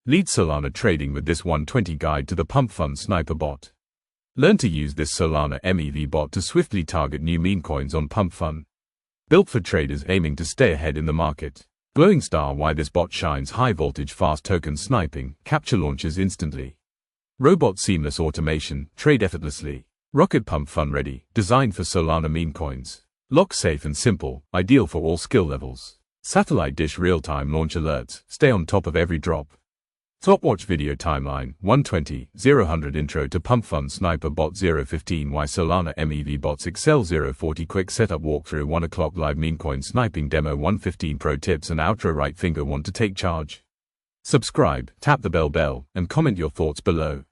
Lead Solana trading with this 120 guide to the PumpFun sniper bot. Learn to use this Solana MEV bot to swiftly target new meme coins on PumpFun. Built for traders aiming to stay ahead in the market. Glowing star why this bot shines: high voltage fast token sniping, capture launches instantly. Robot seamless automation, trade effortlessly. Rocket PumpFun ready, designed for Solana meme coins. Lock safe and simple, ideal for all skill levels. Satellite dish real-time launch alerts, stay on top of every drop. Top watch video timeline, 120:0 intro to PumpFun sniper bot 0:15 why Solana MEV bots excel 0:40 quick setup walkthrough 1 o'clock live meme coin sniping demo 1:15 pro tips and outro right finger want to take charge. Subscribe, tap the bell and comment your thoughts below.